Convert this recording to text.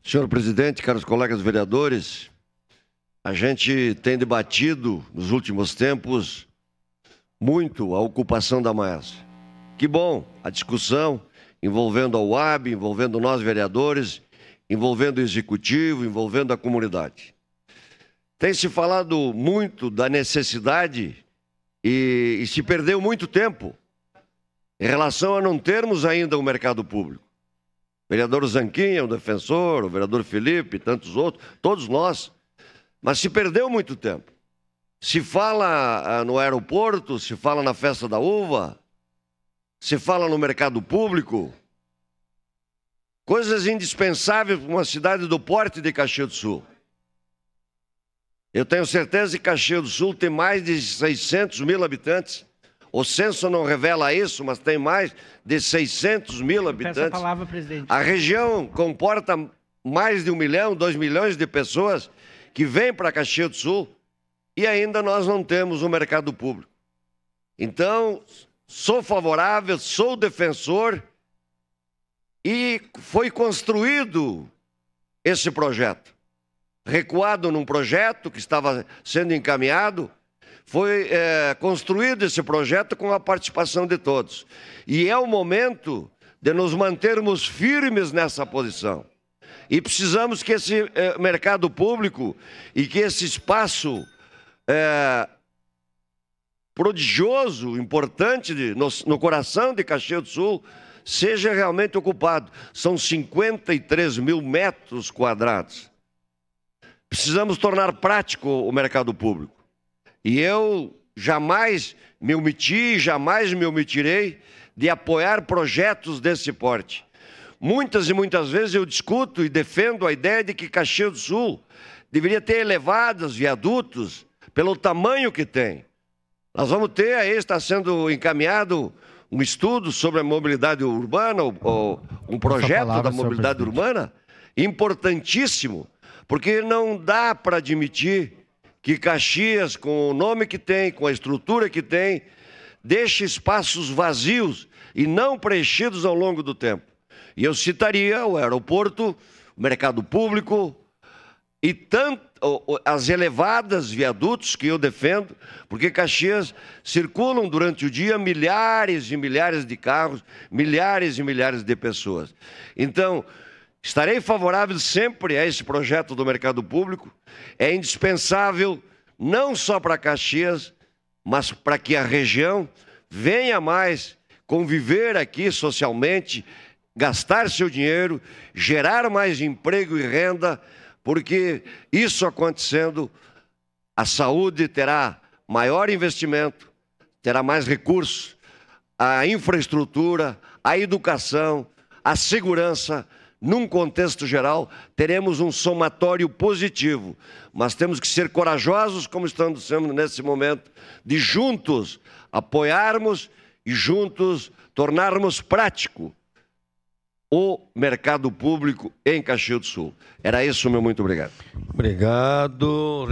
Senhor presidente, caros colegas vereadores, a gente tem debatido nos últimos tempos muito a ocupação da Maersk. Que bom a discussão envolvendo a UAB, envolvendo nós vereadores, envolvendo o executivo, envolvendo a comunidade. Tem se falado muito da necessidade e se perdeu muito tempo em relação a não termos ainda um mercado público. O vereador Zanquinha, o defensor, o vereador Felipe, tantos outros, todos nós, mas se perdeu muito tempo. Se fala no aeroporto, se fala na festa da uva, se fala no mercado público, coisas indispensáveis para uma cidade do porte de Caxias do Sul. Eu tenho certeza que Caxias do Sul tem mais de 600 mil habitantes. O censo não revela isso, mas tem mais de 600 mil habitantes. Peço a palavra, presidente. A região comporta mais de 1 milhão, 2 milhões de pessoas que vêm para Caxias do Sul e ainda nós não temos um mercado público. Então, sou favorável, sou defensor e foi construído esse projeto. Recuado num projeto que estava sendo encaminhado, foi construído esse projeto com a participação de todos. E é o momento de nos mantermos firmes nessa posição. E precisamos que esse mercado público e que esse espaço prodigioso, importante no coração de Caxias do Sul, seja realmente ocupado. São 53 mil metros quadrados. Precisamos tornar prático o mercado público. E eu jamais me omiti, jamais me omitirei de apoiar projetos desse porte. Muitas e muitas vezes eu discuto e defendo a ideia de que Caxias do Sul deveria ter elevados viadutos pelo tamanho que tem. Nós vamos ter, aí está sendo encaminhado um estudo sobre a mobilidade urbana, um projeto da mobilidade urbana, importantíssimo, porque não dá para admitir que Caxias, com o nome que tem, com a estrutura que tem, deixe espaços vazios e não preenchidos ao longo do tempo. E eu citaria o aeroporto, o mercado público e as elevadas viadutos que eu defendo, porque Caxias circulam durante o dia milhares e milhares de carros, milhares e milhares de pessoas. Então, estarei favorável sempre a esse projeto do mercado público. É indispensável não só para Caxias, mas para que a região venha mais conviver aqui socialmente, gastar seu dinheiro, gerar mais emprego e renda, porque isso acontecendo, a saúde terá maior investimento, terá mais recursos, a infraestrutura, a educação, a segurança. Num contexto geral, teremos um somatório positivo, mas temos que ser corajosos, como estamos sendo nesse momento, de juntos apoiarmos e juntos tornarmos prático o mercado público em Caxias do Sul. Era isso, meu muito obrigado. Obrigado.